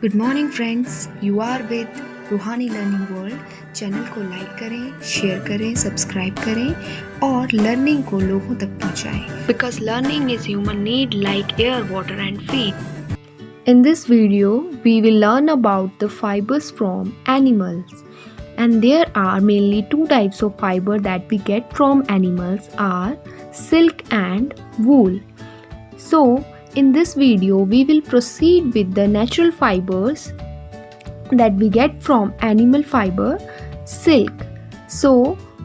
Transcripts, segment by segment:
Good morning friends, you are with Ruhani learning world. Channel को like करें, share करें, subscribe करें और लर्निंग को लोगों तक पहुंचाएं। Because learning is human need like air, water and feed. In this video, we will learn about the fibers from animals. And there are mainly two types of fiber that we get from animals are silk and wool. So, in this video, we will proceed with the natural fibers that we get from animal fiber, silk. So,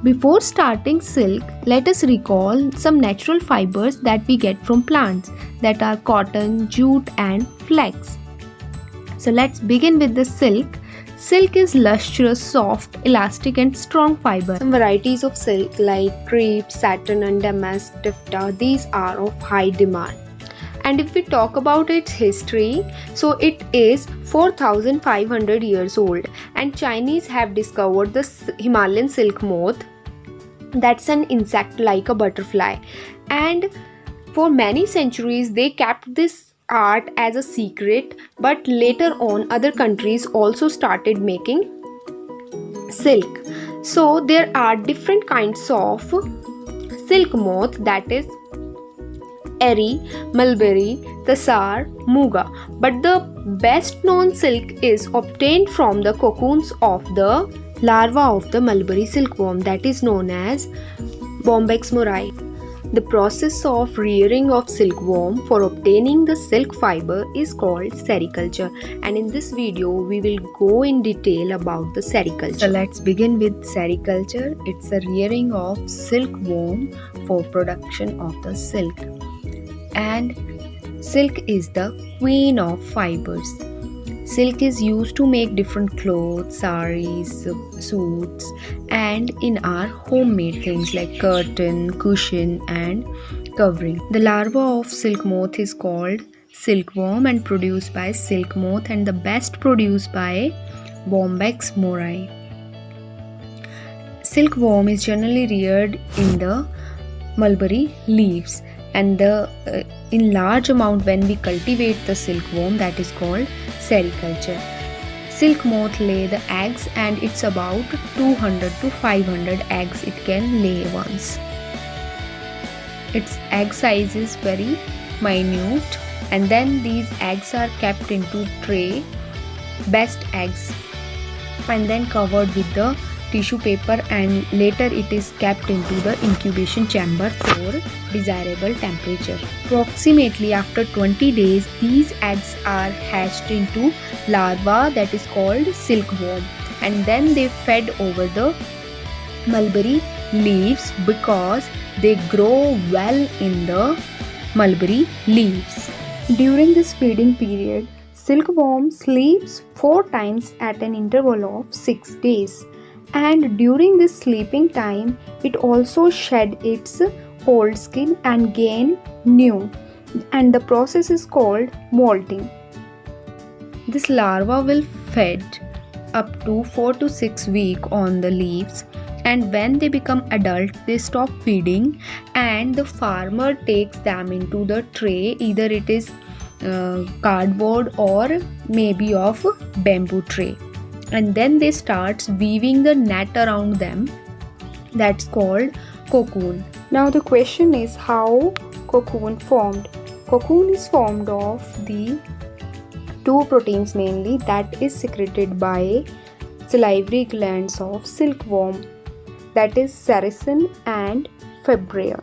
before starting silk, let us recall some natural fibers that we get from plants, that are cotton, jute and flax. So let's begin with the silk. Silk is lustrous, soft, elastic and strong fiber. Some varieties of silk like crepe, satin and damask, taffeta, these are of high demand. And if we talk about its history, so it is 4500 years old, and Chinese have discovered the Himalayan silk moth. That's an insect like a butterfly, and for many centuries they kept this art as a secret, but later on other countries also started making silk. So there are different kinds of silk moth, that is Eri, Mulberry, Tassar, Muga. But the best known silk is obtained from the cocoons of the larva of the mulberry silkworm, that is known as Bombyx morai. The process of rearing of silkworm for obtaining the silk fiber is called sericulture, and in this video we will go in detail about the sericulture. So let's begin with sericulture. It's a rearing of silkworm for production of the silk. And silk is the queen of fibers. Silk is used to make different clothes, saris, suits, and in our homemade things like curtain, cushion and covering. The larva of silk moth is called silkworm and produced by silk moth, and the best produced by Bombyx morai. Silkworm is generally reared in the mulberry leaves, and in large amount when we cultivate the silkworm, that is called sericulture. Silk moth lay the eggs, and it's about 200 to 500 eggs it can lay once. Its egg size is very minute, and then these eggs are kept into tray, best eggs, and then covered with the tissue paper, and later it is kept into the incubation chamber for desirable temperature. Approximately after 20 days, these eggs are hatched into larva, that is called silkworm, and then they fed over the mulberry leaves because they grow well in the mulberry leaves. During this feeding period, silkworm sleeps 4 times at an interval of 6 days. And during this sleeping time, it also shed its old skin and gain new, and the process is called molting. This larva will feed up to 4 to 6 weeks on the leaves, and when they become adult they stop feeding, and the farmer takes them into the tray, either it is cardboard or maybe of bamboo tray, and then they starts weaving the net around them, that's called cocoon. Now the question is how cocoon formed. Cocoon is formed of the two proteins mainly, that is secreted by salivary glands of silkworm, that is sericin and fibria.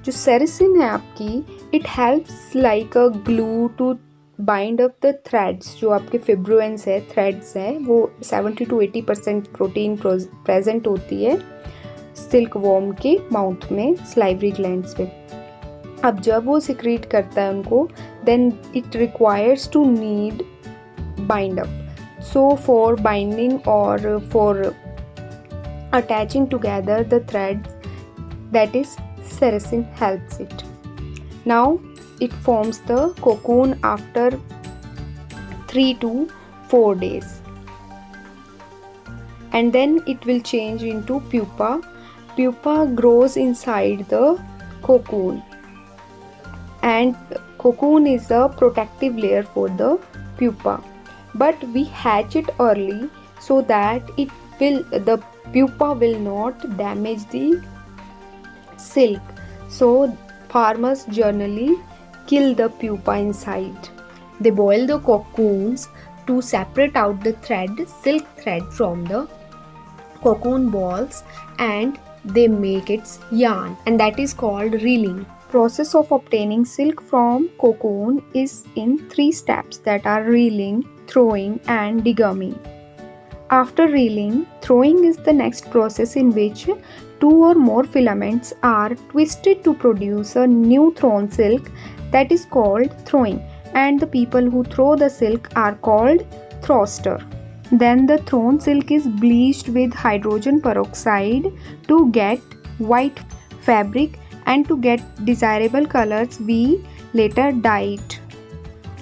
जो sericin है आपकी, it helps like a glue to bind up the threads. जो आपके फिब्रोएंस है, threads है, वो 70 to 80% protein present होती है सिल्क वॉर्म के माउथ में, स्लाइवरी ग्लैंड्स पे. अब जब वो सिक्रीट करता है उनको, then it requires to need bind up. So for binding और for attaching together the threads, that is sericin helps it. Now it forms the cocoon after 3 to 4 days, and then it will change into pupa. Pupa grows inside the cocoon, and cocoon is a protective layer for the pupa. but we hatch it early so that the pupa will not damage the silk. So farmers generally kill the pupa inside. They boil the cocoons to separate out the silk thread from the cocoon balls, and they make its yarn, and that is called reeling. Process of obtaining silk from cocoon is in 3 steps, that are reeling, throwing and degumming. After reeling, throwing is the next process in which 2 or more filaments are twisted to produce a new thrown silk, that is called throwing, and the people who throw the silk are called throster. Then the thrown silk is bleached with hydrogen peroxide to get white fabric, and to get desirable colors we later dye it.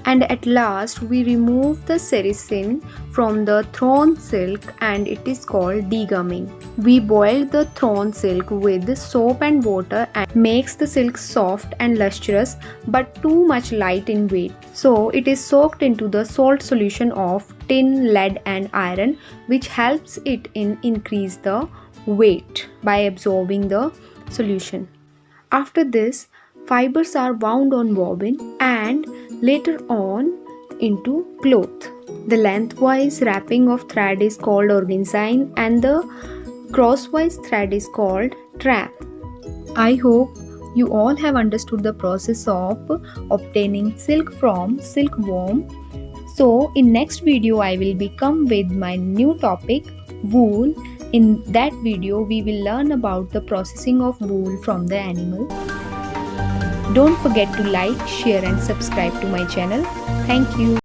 And at last we remove the sericin from the thrown silk, and it is called degumming. We boil the thrown silk with soap and water, and makes the silk soft and lustrous but too much light in weight. So it is soaked into the salt solution of tin, lead and iron, which helps it in increase the weight by absorbing the solution. After this, fibers are wound on bobbin and later on into cloth. The lengthwise wrapping of thread is called organzine, and the crosswise thread is called tram. I hope you all have understood the process of obtaining silk from silkworm. So in next video I will come with my new topic, wool. In that video we will learn about the processing of wool from the animal. Don't forget to like, share and subscribe to my channel. Thank you.